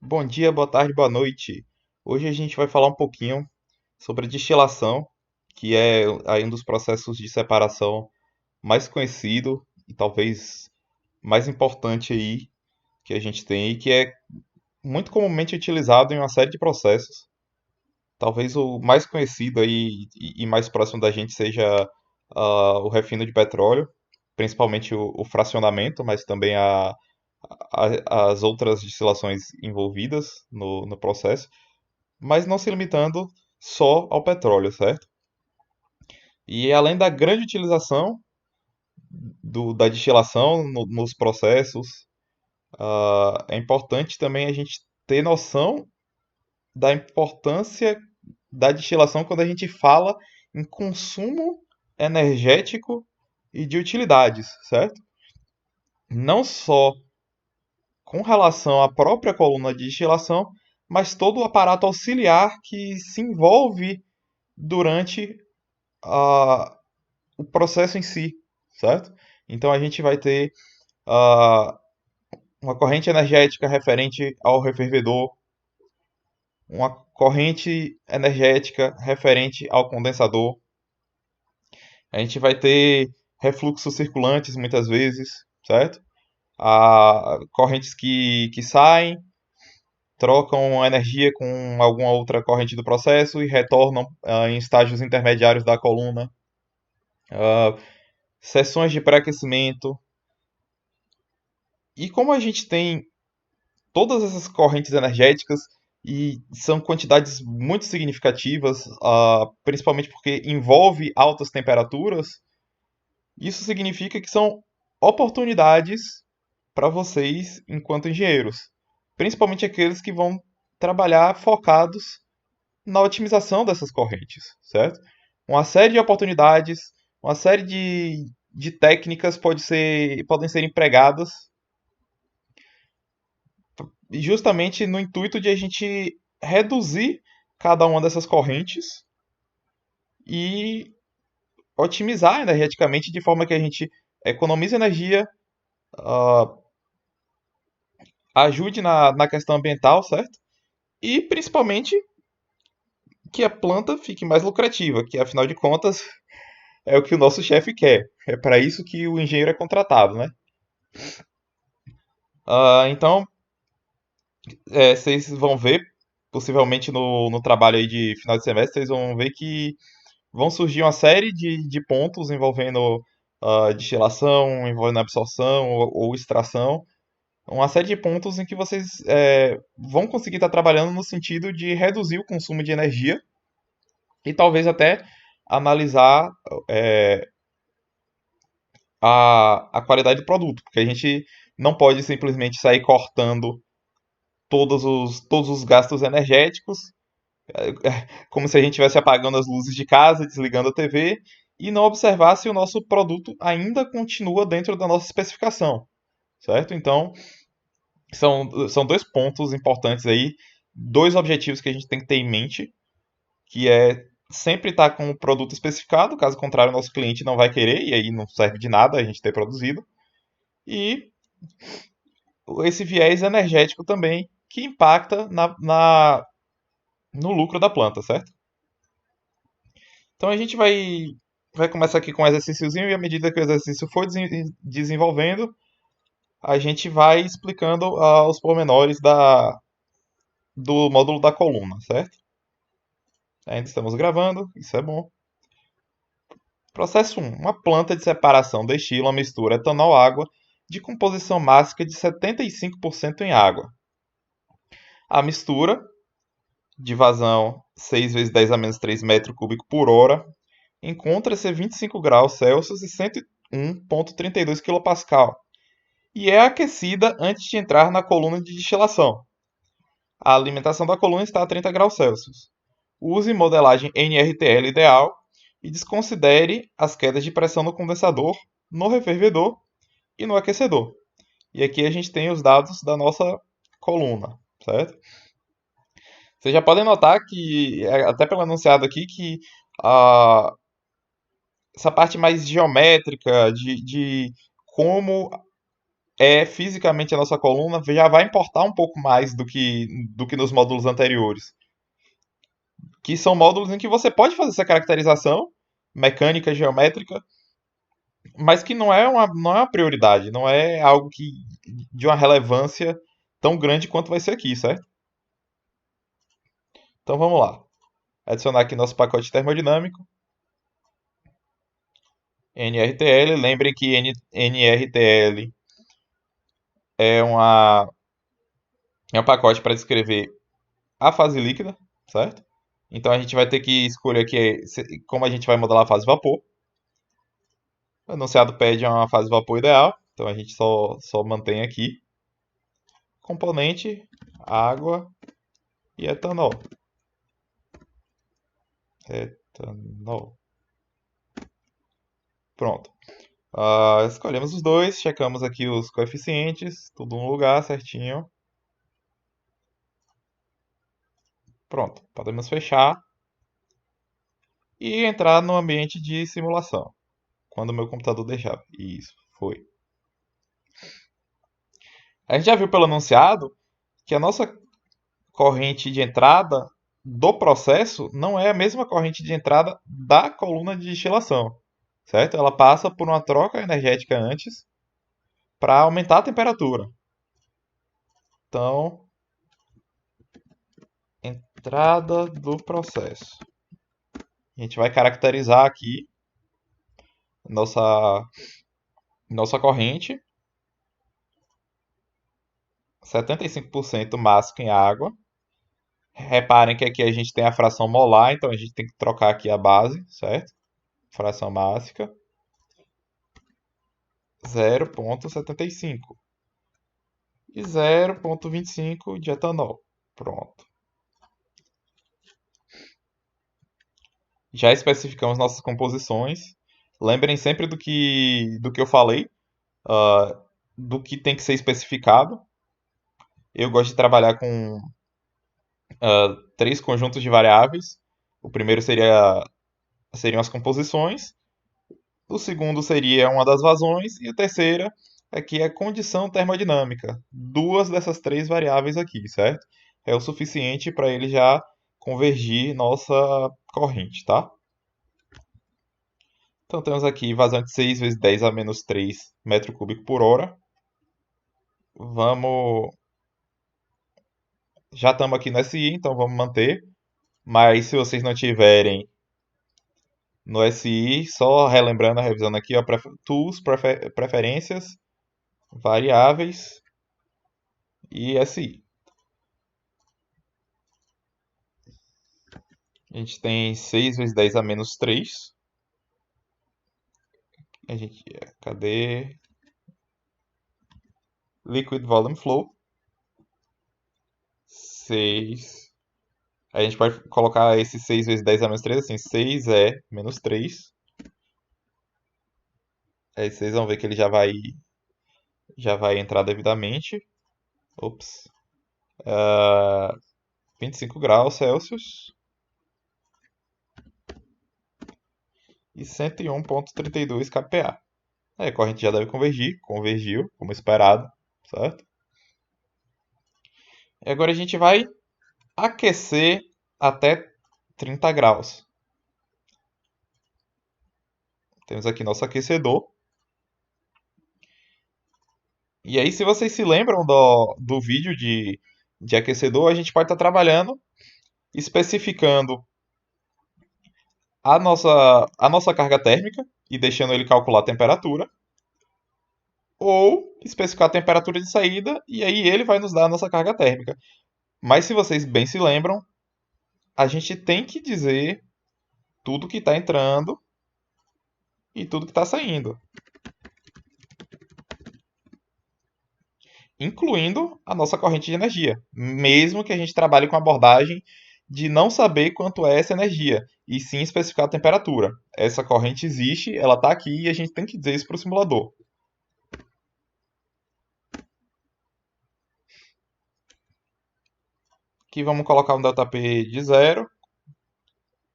Bom dia, boa tarde, boa noite. Hoje a gente vai falar um pouquinho sobre a destilação, que é aí um dos processos de separação mais conhecido e talvez mais importante aí que a gente tem e que é muito comumente utilizado em uma série de processos. Talvez o mais conhecido aí e mais próximo da gente seja o refino de petróleo, principalmente o fracionamento, mas também as outras destilações envolvidas no processo, mas não se limitando só ao petróleo, certo? E além da grande utilização da destilação nos processos, é importante também a gente ter noção da importância da destilação quando a gente fala em consumo energético e de utilidades, certo? Não só com relação à própria coluna de destilação, mas todo o aparato auxiliar que se envolve durante a, o processo em si, certo? Então a gente vai ter ah, uma corrente energética referente ao refervedor, uma corrente energética referente ao condensador. A gente vai ter refluxos circulantes muitas vezes, certo? Correntes que saem, trocam energia com alguma outra corrente do processo e retornam em estágios intermediários da coluna. Ah, Seções de pré-aquecimento. E como a gente tem todas essas correntes energéticas e são quantidades muito significativas, principalmente porque envolve altas temperaturas, isso significa que são oportunidades para vocês enquanto engenheiros, principalmente aqueles que vão trabalhar focados na otimização dessas correntes, certo? Uma série de oportunidades, uma série de técnicas podem ser empregadas justamente no intuito de a gente reduzir cada uma dessas correntes e otimizar energeticamente de forma que a gente economize energia, uh, ajude na questão ambiental, certo? E principalmente que a planta fique mais lucrativa, que afinal de contas é o que o nosso chefe quer. É para isso que o engenheiro é contratado, né? Então, vocês vão ver, possivelmente no trabalho aí de final de semestre, vocês vão ver que vão surgir uma série de pontos envolvendo destilação, envolvendo absorção ou extração. Uma série de pontos em que vocês vão conseguir estar trabalhando no sentido de reduzir o consumo de energia e talvez até analisar é, a qualidade do produto, porque a gente não pode simplesmente sair cortando todos os gastos energéticos, como se a gente estivesse apagando as luzes de casa, desligando a TV, e não observar se o nosso produto ainda continua dentro da nossa especificação, certo? Então, são dois pontos importantes aí, dois objetivos que a gente tem que ter em mente, que é sempre estar com o produto especificado, caso contrário, o nosso cliente não vai querer, e aí não serve de nada a gente ter produzido, e esse viés energético também, que impacta no lucro da planta, certo? Então a gente vai começar aqui com um exercíciozinho e à medida que o exercício for desenvolvendo, a gente vai explicando os pormenores do módulo da coluna, certo? Ainda estamos gravando, isso é bom. Processo 1. Uma planta de separação destila uma mistura etanol-água de composição máxima de 75% em água. A mistura, de vazão 6 vezes 10 a menos 3 metros cúbicos por hora, encontra-se a 25 graus Celsius e 101,32 kPa e é aquecida antes de entrar na coluna de destilação. A alimentação da coluna está a 30 graus Celsius. Use modelagem NRTL ideal e desconsidere as quedas de pressão no condensador, no refervedor e no aquecedor. E aqui a gente tem os dados da nossa coluna, certo? Vocês já podem notar que, até pelo anunciado aqui, que ah, essa parte mais geométrica de como é fisicamente a nossa coluna, já vai importar um pouco mais do que nos módulos anteriores. Que são módulos em que você pode fazer essa caracterização mecânica, geométrica, mas que não é uma prioridade, não é algo que de uma relevância tão grande quanto vai ser aqui, certo? Então vamos lá. Adicionar aqui nosso pacote termodinâmico, NRTL. Lembrem que NRTL é, uma, é um pacote para descrever a fase líquida, certo? Então a gente vai ter que escolher aqui como a gente vai modelar a fase vapor. O enunciado pede uma fase vapor ideal, então a gente só mantém aqui componente, água e etanol. Etanol. Pronto. Escolhemos os dois, checamos aqui os coeficientes, tudo no lugar certinho. Pronto, podemos fechar e entrar no ambiente de simulação, quando o meu computador deixar. Isso, foi. A gente já viu pelo anunciado que a nossa corrente de entrada do processo não é a mesma corrente de entrada da coluna de destilação, certo? Ela passa por uma troca energética antes para aumentar a temperatura. Então, entrada do processo. A gente vai caracterizar aqui nossa corrente. 75% máximo em água. Reparem que aqui a gente tem a fração molar, então a gente tem que trocar aqui a base, certo? Fração mássica. 0,75 e 0,25 de etanol. Pronto. Já especificamos nossas composições. Lembrem sempre do que eu falei, ah, do que tem que ser especificado. Eu gosto de trabalhar com três conjuntos de variáveis. O primeiro seriam as composições, o segundo seria uma das vazões e a terceira aqui é a condição termodinâmica. Duas dessas três variáveis aqui, certo? É o suficiente para ele já convergir nossa corrente, tá? Então temos aqui vazante 6 vezes 10 a menos 3 metro cúbico por hora. Vamos. Já estamos aqui no SI, então vamos manter. Mas se vocês não tiverem no SI, só relembrando, revisando aqui, ó, tools, preferências, variáveis e SI. A gente tem 6 vezes 10 a menos 3. Cadê? Liquid Volume Flow. 6. A gente pode colocar esse 6 vezes 10 a menos 3 assim. 6 é menos 3. Aí vocês vão ver que ele já vai entrar devidamente. Ops. 25 graus Celsius. E 101,32 kPa. Aí a corrente já deve convergir. Convergiu, como esperado. Certo? E agora a gente vai aquecer até 30 graus. Temos aqui nosso aquecedor. E aí, se vocês se lembram do vídeo de aquecedor, a gente pode estar trabalhando, especificando a nossa carga térmica e deixando ele calcular a temperatura, ou especificar a temperatura de saída e aí ele vai nos dar a nossa carga térmica. Mas se vocês bem se lembram, a gente tem que dizer tudo que está entrando e tudo que está saindo, incluindo a nossa corrente de energia, mesmo que a gente trabalhe com a abordagem de não saber quanto é essa energia, e sim especificar a temperatura. Essa corrente existe, ela está aqui e a gente tem que dizer isso para o simulador. Aqui vamos colocar um ΔP de 0,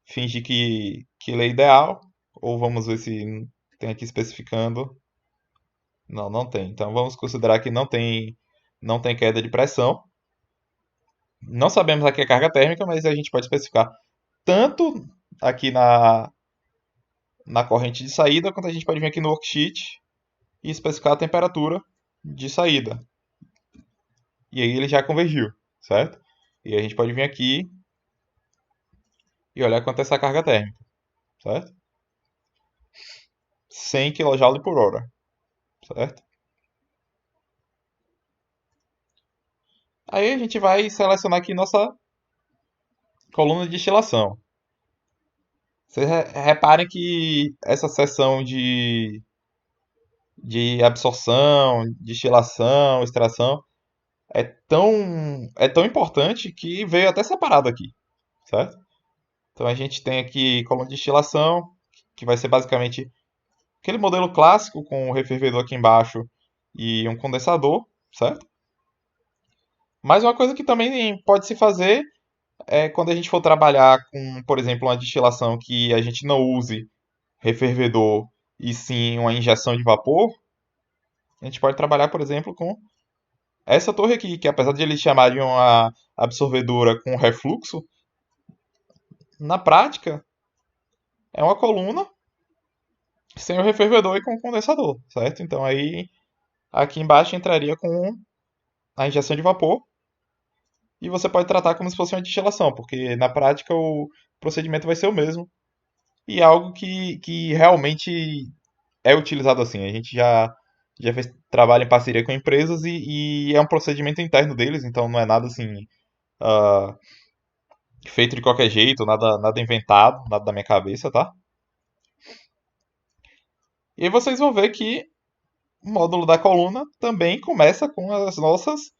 fingir que ele é ideal, ou vamos ver se tem aqui especificando. Não, não tem. Então vamos considerar que não tem queda de pressão. Não sabemos aqui a carga térmica, mas a gente pode especificar tanto aqui na corrente de saída, quanto a gente pode vir aqui no worksheet e especificar a temperatura de saída. E aí ele já convergiu, certo? E a gente pode vir aqui e olhar quanto é essa carga térmica, certo? 100 kJ por hora, certo? Aí a gente vai selecionar aqui nossa coluna de destilação. Vocês reparem que essa seção de absorção, destilação, extração é tão importante que veio até separado aqui, certo? Então a gente tem aqui coluna de destilação, que vai ser basicamente aquele modelo clássico com o refervedor aqui embaixo e um condensador, certo? Mas uma coisa que também pode se fazer é quando a gente for trabalhar com, por exemplo, uma destilação que a gente não use refervedor e sim uma injeção de vapor, a gente pode trabalhar, por exemplo, com essa torre aqui, que apesar de eles chamarem uma absorvedora com refluxo, na prática é uma coluna sem o refervedor e com o condensador, certo? Então aí aqui embaixo entraria com a injeção de vapor e você pode tratar como se fosse uma destilação, porque na prática o procedimento vai ser o mesmo e é algo que realmente é utilizado assim. A gente já fez trabalho em parceria com empresas e é um procedimento interno deles, então não é nada assim ah, feito de qualquer jeito, nada inventado, nada da minha cabeça, tá? E aí vocês vão ver que o módulo da coluna também começa com as nossas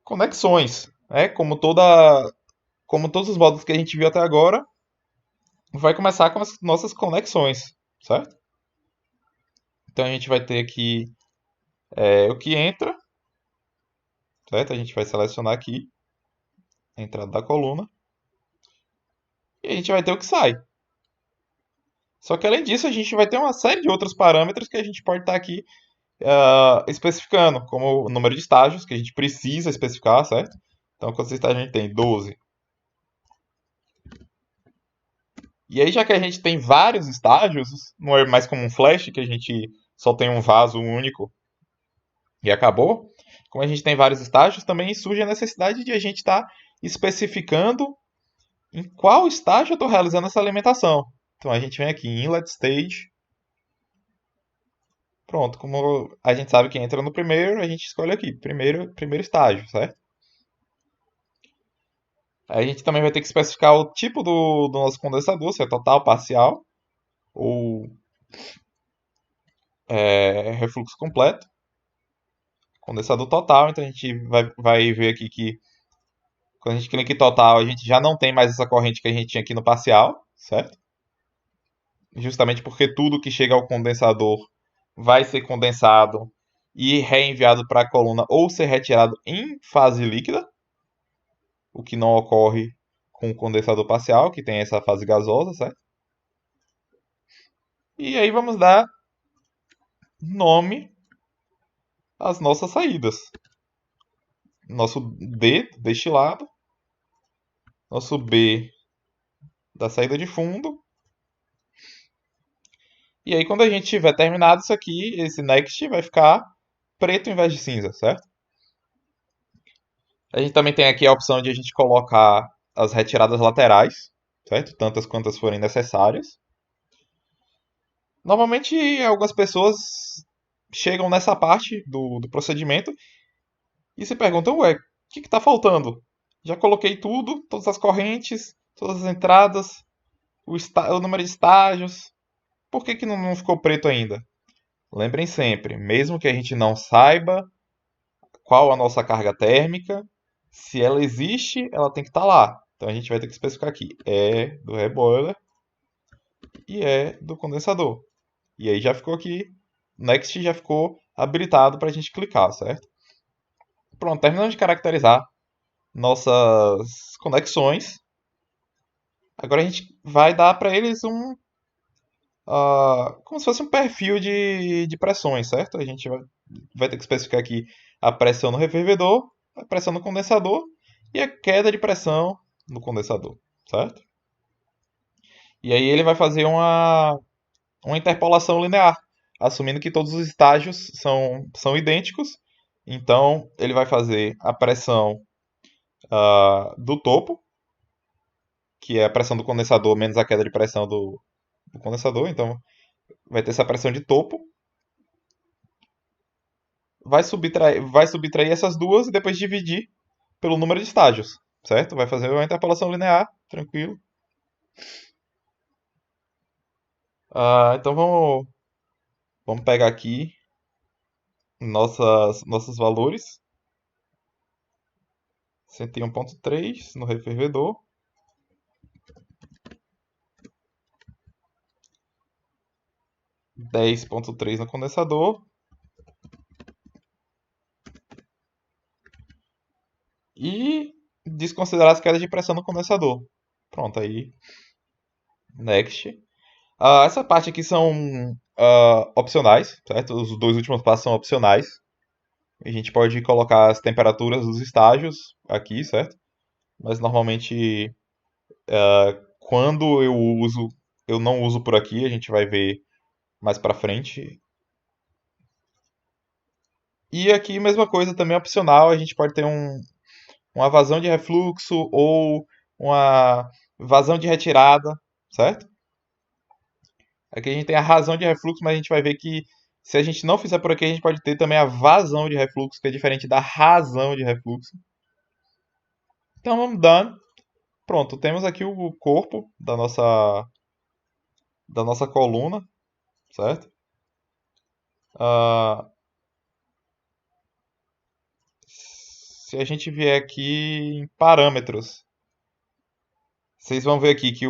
conexões, né? Como todos os módulos que a gente viu até agora, vai começar com as nossas conexões, certo? Então a gente vai ter aqui o que entra, certo? A gente vai selecionar aqui a entrada da coluna e a gente vai ter o que sai. Só que além disso, a gente vai ter uma série de outros parâmetros que a gente pode estar aqui especificando, como o número de estágios que a gente precisa especificar, certo? Então, quantos estágios a gente tem? 12. E aí, já que a gente tem vários estágios, não é mais como um flash, que a gente só tem um vaso único e acabou. Como a gente tem vários estágios, também surge a necessidade de a gente estar especificando em qual estágio eu estou realizando essa alimentação. Então, a gente vem aqui em Inlet Stage. Pronto, como a gente sabe que entra no primeiro, a gente escolhe aqui, primeiro estágio, certo? Aí a gente também vai ter que especificar o tipo do nosso condensador, se é total, parcial ou refluxo completo. Condensador total, então a gente vai ver aqui que quando a gente clica em total, a gente já não tem mais essa corrente que a gente tinha aqui no parcial, certo? Justamente porque tudo que chega ao condensador vai ser condensado e reenviado para a coluna ou ser retirado em fase líquida, o que não ocorre com o condensador parcial, que tem essa fase gasosa, certo? E aí vamos dar nome às nossas saídas. Nosso D, destilado, nosso B da saída de fundo. E aí quando a gente tiver terminado isso aqui, esse next vai ficar preto em vez de cinza, certo? A gente também tem aqui a opção de a gente colocar as retiradas laterais, certo? Tantas quantas forem necessárias. Normalmente algumas pessoas chegam nessa parte do procedimento e se perguntam, ué, o que está faltando? Já coloquei tudo, todas as correntes, todas as entradas, o número de estágios. Por que não ficou preto ainda? Lembrem sempre, mesmo que a gente não saiba qual a nossa carga térmica, se ela existe, ela tem que estar lá. Então a gente vai ter que especificar aqui, é do reboiler e é do condensador. E aí já ficou aqui, Next já ficou habilitado para a gente clicar, certo? Pronto, terminamos de caracterizar nossas conexões. Agora a gente vai dar para eles como se fosse um perfil de pressões, certo? A gente vai ter que especificar aqui a pressão no refervedor, a pressão no condensador e a queda de pressão no condensador, certo? E aí ele vai fazer uma interpolação linear, assumindo que todos os estágios são idênticos. Então ele vai fazer a pressão do topo, que é a pressão do condensador menos a queda de pressão do condensador. Então vai ter essa pressão de topo, vai subtrair essas duas e depois dividir pelo número de estágios, certo? Vai fazer uma interpolação linear, tranquilo. Então vamos pegar aqui nossos valores. 101,3 no refervedor. 10,3 no condensador. E desconsiderar as quedas de pressão no condensador. Pronto, aí. Next. Essa parte aqui são opcionais, certo? Os dois últimos passos são opcionais. A gente pode colocar as temperaturas dos estágios aqui, certo? Mas normalmente quando eu não uso por aqui, a gente vai ver mais pra frente. E aqui, mesma coisa, também opcional, a gente pode ter uma vazão de refluxo ou uma vazão de retirada, certo? Aqui a gente tem a razão de refluxo, mas a gente vai ver que se a gente não fizer por aqui, a gente pode ter também a vazão de refluxo, que é diferente da razão de refluxo. Então vamos dando. Pronto, temos aqui o corpo da nossa coluna, certo? Ah, se a gente vier aqui em parâmetros, vocês vão ver aqui que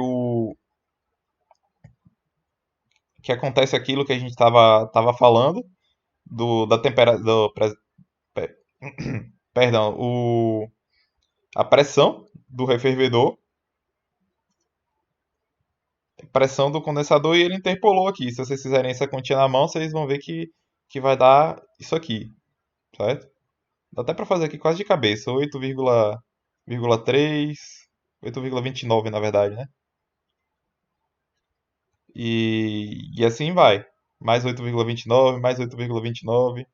acontece aquilo que a gente estava falando da temperatura, perdão, a pressão do refervedor, pressão do condensador e ele interpolou aqui. Se vocês fizerem essa continha na mão, vocês vão ver que vai dar isso aqui, certo? Dá até para fazer aqui quase de cabeça, 8,3, 8,29 na verdade, né? E assim vai. Mais 8,29, mais 8,29.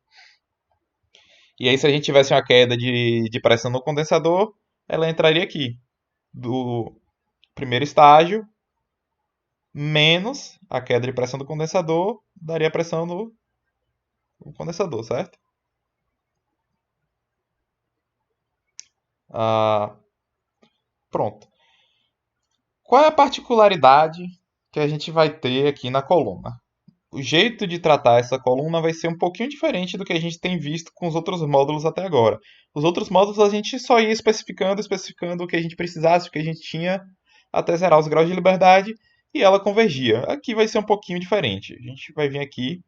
E aí, se a gente tivesse uma queda de pressão no condensador, ela entraria aqui, do primeiro estágio, menos a queda de pressão do condensador, daria pressão no condensador, certo? Ah, pronto. Qual é a particularidade que a gente vai ter aqui na coluna? O jeito de tratar essa coluna vai ser um pouquinho diferente do que a gente tem visto com os outros módulos até agora. Os outros módulos a gente só ia especificando o que a gente precisasse, o que a gente tinha, até zerar os graus de liberdade, e ela convergia. Aqui vai ser um pouquinho diferente. A gente vai vir aqui.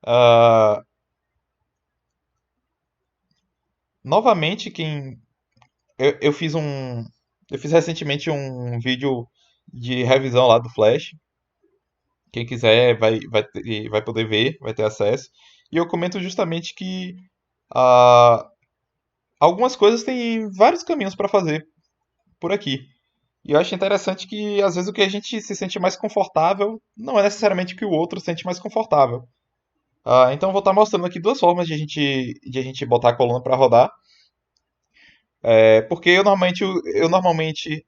ah, Novamente, eu fiz recentemente um vídeo de revisão lá do Flash. Quem quiser vai poder ver, vai ter acesso. E eu comento justamente que ah, algumas coisas têm vários caminhos para fazer por aqui. E eu acho interessante que às vezes o que a gente se sente mais confortável não é necessariamente o que o outro se sente mais confortável. Então eu vou estar mostrando aqui duas formas de a gente botar a coluna para rodar. Porque eu normalmente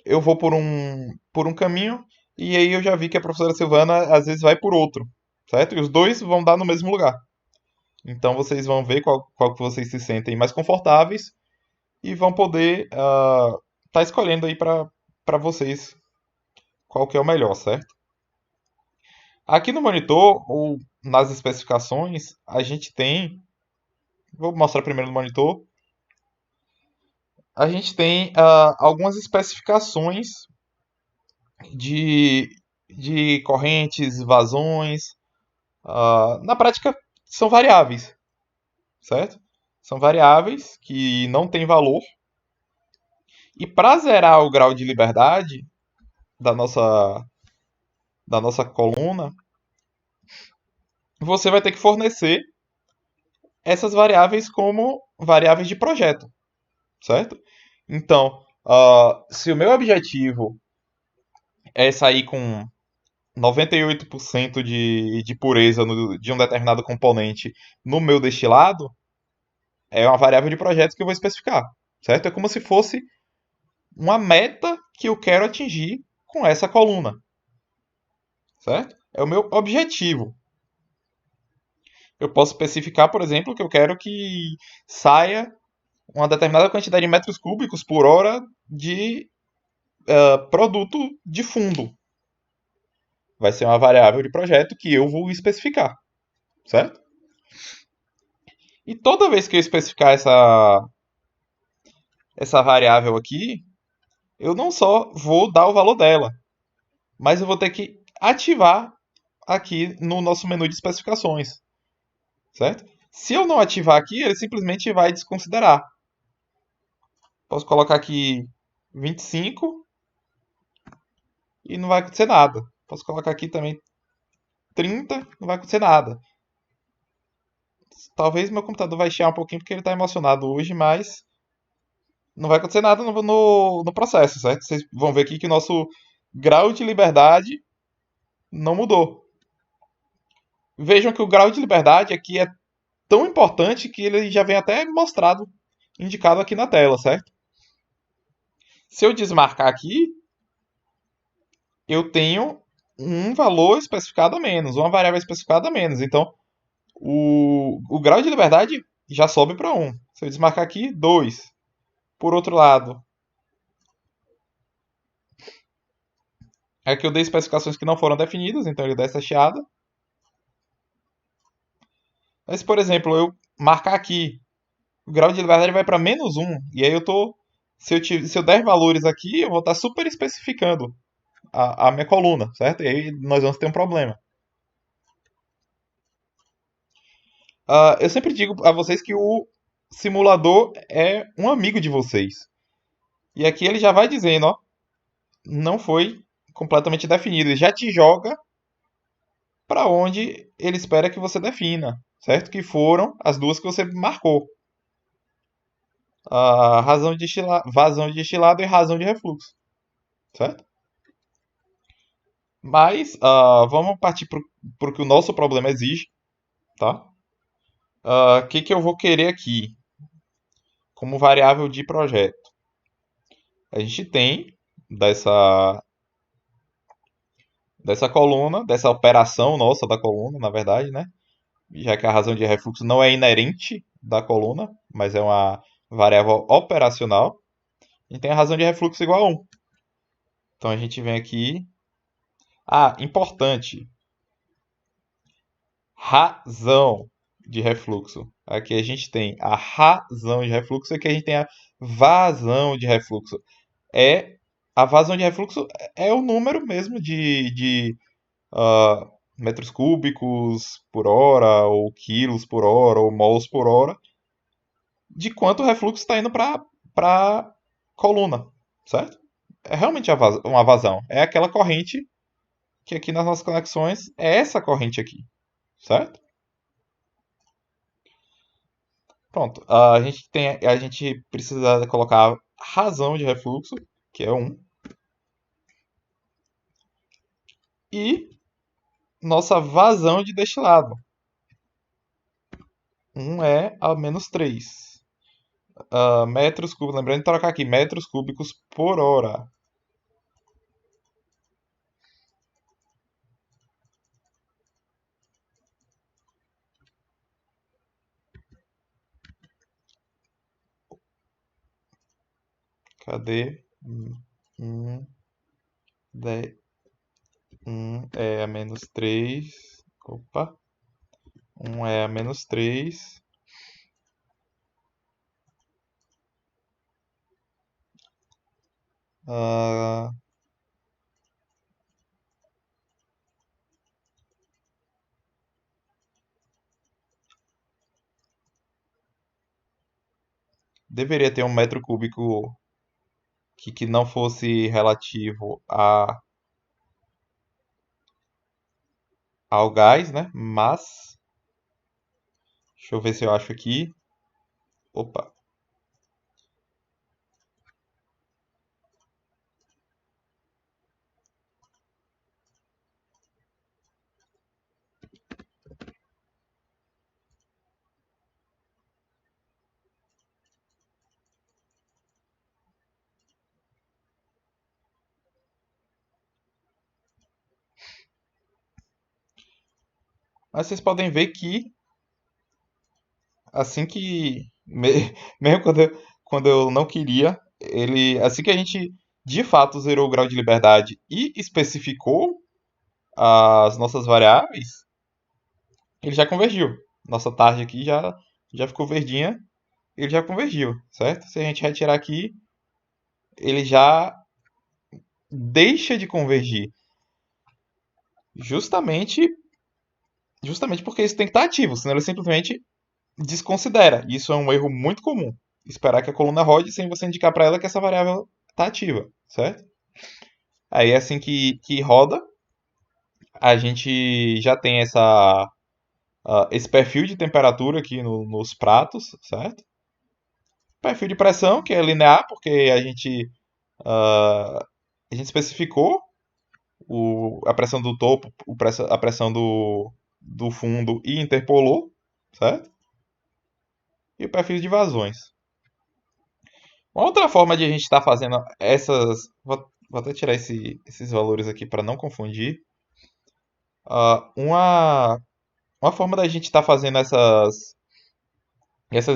eu vou por um caminho e aí eu já vi que a professora Silvana às vezes vai por outro, certo? E os dois vão dar no mesmo lugar. Então vocês vão ver qual que vocês se sentem mais confortáveis e vão poder tá escolhendo aí para vocês qual que é o melhor, certo? Aqui no monitor ou nas especificações, a gente tem, vou mostrar primeiro no monitor, a gente tem algumas especificações de, de correntes, vazões. Na prática, são variáveis, certo? São variáveis que não têm valor. E para zerar o grau de liberdade da nossa da nossa coluna, você vai ter que fornecer essas variáveis como variáveis de projeto, certo? Então, se o meu objetivo é sair com 98% de pureza de um determinado componente no meu destilado, é uma variável de projeto que eu vou especificar, certo? É como se fosse uma meta que eu quero atingir com essa coluna, certo? É o meu objetivo. Eu posso especificar, por exemplo, que eu quero que saia uma determinada quantidade de metros cúbicos por hora de produto de fundo. Vai ser uma variável de projeto que eu vou especificar, certo? E toda vez que eu especificar essa variável aqui, eu não só vou dar o valor dela, mas eu vou ter que ativar aqui no nosso menu de especificações, certo? Se eu não ativar aqui, ele simplesmente vai desconsiderar. Posso colocar aqui 25 e não vai acontecer nada. Posso colocar aqui também 30, não vai acontecer nada. Talvez meu computador vai chiar um pouquinho porque ele está emocionado hoje, mas não vai acontecer nada no processo, certo? Vocês vão ver aqui que o nosso grau de liberdade não mudou. Vejam que o grau de liberdade aqui é tão importante que ele já vem até mostrado, indicado aqui na tela, certo? Se eu desmarcar aqui, eu tenho um valor especificado a menos, uma variável especificada a menos. Então, o grau de liberdade já sobe para 1. Se eu desmarcar aqui, 2. Por outro lado, aqui eu dei especificações que não foram definidas, então ele dá essa chiada. Mas, por exemplo, eu marcar aqui, o grau de liberdade vai para -1. E aí eu tô. Se eu der valores aqui, eu vou estar super especificando a minha coluna, certo? E aí nós vamos ter um problema. Eu sempre digo a vocês que o simulador é um amigo de vocês. E aqui ele já vai dizendo, ó, não foi completamente definido. Ele já te joga para onde ele espera que você defina, certo? Que foram as duas que você marcou. A razão de vazão de destilado e razão de refluxo, certo? Mas vamos partir para o que o nosso problema exige, tá? O que eu vou querer aqui como variável de projeto? A gente tem dessa, dessa coluna, dessa operação nossa da coluna, na verdade, né? Já que a razão de refluxo não é inerente da coluna, mas é uma variável operacional, a gente tem a razão de refluxo igual a 1. Então a gente vem aqui. Importante. Razão de refluxo. Aqui a gente tem a razão de refluxo e aqui a gente tem a vazão de refluxo. É a vazão de refluxo é o número mesmo de metros cúbicos por hora, ou quilos por hora, ou mols por hora, de quanto o refluxo está indo para coluna, certo? É realmente uma vazão. É aquela corrente que aqui nas nossas conexões é essa corrente aqui, certo? Pronto. A gente precisa colocar razão de refluxo, que é 1, e nossa vazão de destilado. 1 é a -3. Metros cúbicos, lembrando de trocar aqui, metros cúbicos por hora. Cadê? 1, 10, 1 é a -3. Opa. 1 é a -3. Ah, deveria ter um metro cúbico que não fosse relativo ao gás, né? Mas, deixa eu ver se eu acho aqui. Opa. Mas vocês podem ver que assim que mesmo quando eu não queria, ele assim que a gente de fato zerou o grau de liberdade e especificou as nossas variáveis, ele já convergiu. Nossa tarde aqui já ficou verdinha, ele já convergiu, certo? Se a gente retirar aqui, ele já deixa de convergir. Justamente, justamente porque isso tem que estar ativo, senão ele simplesmente desconsidera. Isso é um erro muito comum. Esperar que a coluna rode sem você indicar para ela que essa variável está ativa, certo? Aí assim que roda, a gente já tem esse perfil de temperatura aqui nos pratos, certo? Perfil de pressão, que é linear, porque a gente especificou a pressão do topo, a pressão do fundo e interpolou, certo? E o perfil de vazões. Uma outra forma de a gente estar fazendo essas. Vou até tirar esses valores aqui para não confundir. Ah, uma forma da gente estar fazendo essas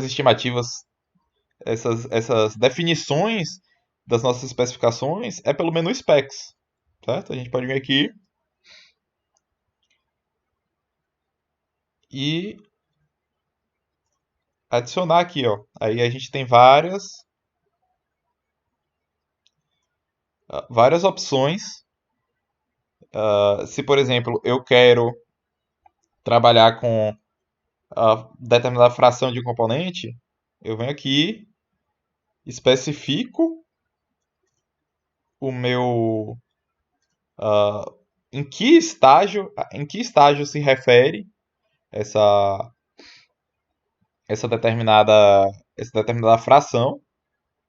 estimativas, essas definições das nossas especificações é pelo menu Specs, certo? A gente pode vir aqui e adicionar aqui, ó. Aí a gente tem várias opções. Se, por exemplo, eu quero trabalhar com determinada fração de um componente, eu venho aqui, especifico o meu ah, em que estágio se refere essa essa determinada essa determinada fração,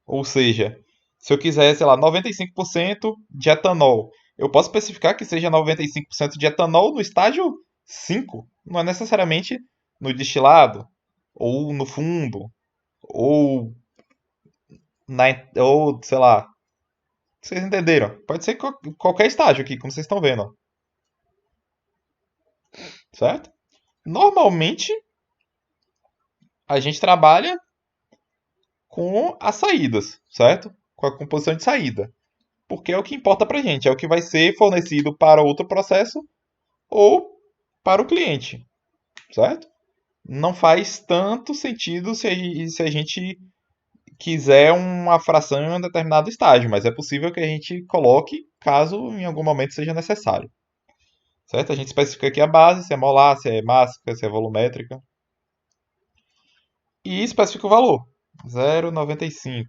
ou seja, se eu quiser, sei lá, 95% de etanol, eu posso especificar que seja 95% de etanol no estágio 5, não é necessariamente no destilado ou no fundo ou ou sei lá, vocês entenderam? Pode ser qualquer estágio aqui, como vocês estão vendo, ó, certo? Normalmente a gente trabalha com as saídas, certo? Com a composição de saída. Porque é o que importa pra gente, é o que vai ser fornecido para outro processo ou para o cliente, certo? Não faz tanto sentido se a gente quiser uma fração em um determinado estágio, mas é possível que a gente coloque caso em algum momento seja necessário, certo? A gente especifica aqui a base, se é molar, se é mássica, se é volumétrica, e especifica o valor, 0,95.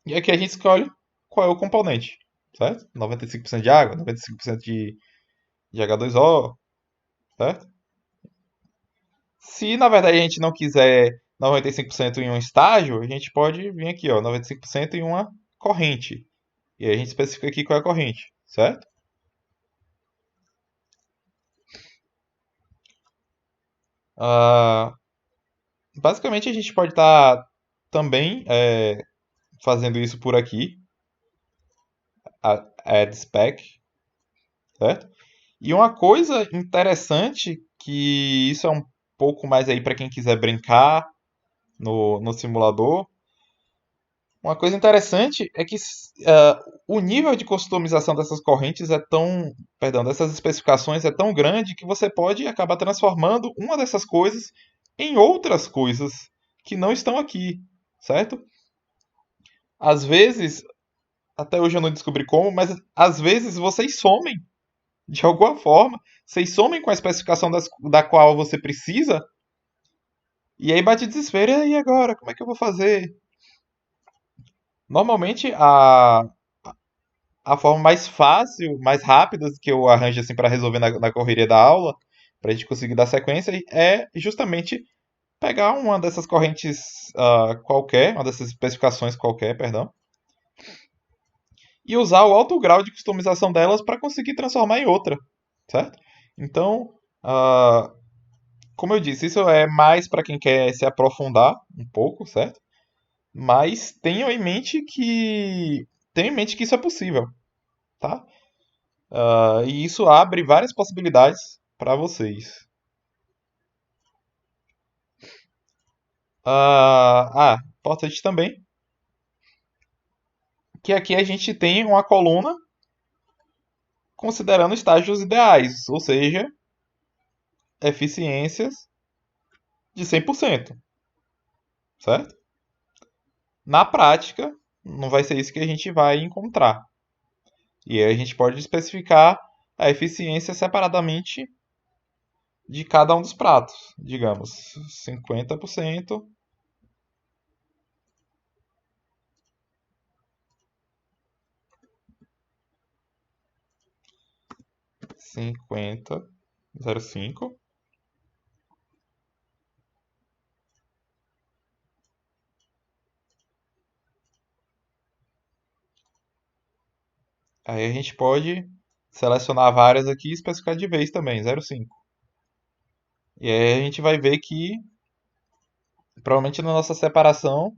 E aqui a gente escolhe qual é o componente, certo? 95% de água, 95% de H2O, certo? Se na verdade a gente não quiser 95% em um estágio, a gente pode vir aqui, ó, 95% em uma corrente. E aí a gente especifica aqui qual é a corrente, certo? Ah, basicamente a gente pode estar também fazendo isso por aqui, add spec, certo? E uma coisa interessante, que isso é um pouco mais aí para quem quiser brincar no simulador, uma coisa interessante é que o nível de customização dessas correntes é tão, perdão, dessas especificações é tão grande que você pode acabar transformando uma dessas coisas em outras coisas que não estão aqui, certo? Às vezes, até hoje eu não descobri como, mas às vezes vocês somem de alguma forma, vocês somem com a especificação da qual você precisa, e aí bate desespero, e aí agora, como é que eu vou fazer? Normalmente a forma mais fácil, mais rápida que eu arranjo assim para resolver na correria da aula, para a gente conseguir dar sequência, é justamente pegar uma dessas correntes qualquer, uma dessas especificações qualquer, perdão, e usar o alto grau de customização delas para conseguir transformar em outra, certo? Então, ah, como eu disse, isso é mais para quem quer se aprofundar um pouco, certo? Mas tenham em mente que isso é possível, tá? E isso abre várias possibilidades para vocês. Importante também que aqui a gente tem uma coluna considerando estágios ideais, ou seja, eficiências de 100%, certo? Na prática, não vai ser isso que a gente vai encontrar. E aí a gente pode especificar a eficiência separadamente de cada um dos pratos. Digamos, 50%, 50, 0,5. Aí a gente pode selecionar várias aqui e especificar de vez também, 0,5. E aí a gente vai ver que, provavelmente na nossa separação,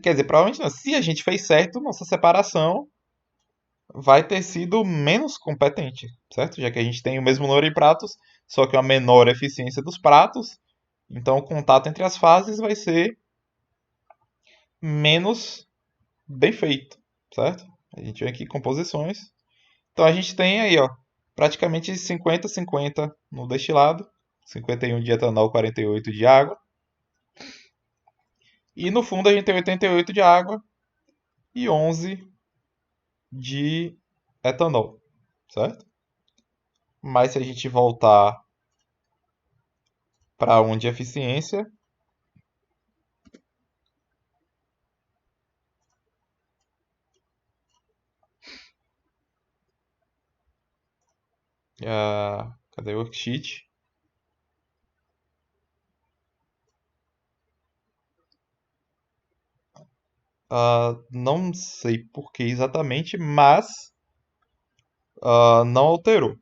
quer dizer, provavelmente não, se a gente fez certo, nossa separação vai ter sido menos competente, certo? Já que a gente tem o mesmo número de pratos, só que uma menor eficiência dos pratos, então o contato entre as fases vai ser menos bem feito, certo? A gente vem aqui composições. Então a gente tem aí, ó, praticamente 50-50 no destilado, 51 de etanol, 48 de água. E no fundo a gente tem 88 de água e 11 de etanol, certo? Mas se a gente voltar para um de eficiência, cadê o worksheet? Não sei por que exatamente, mas não alterou.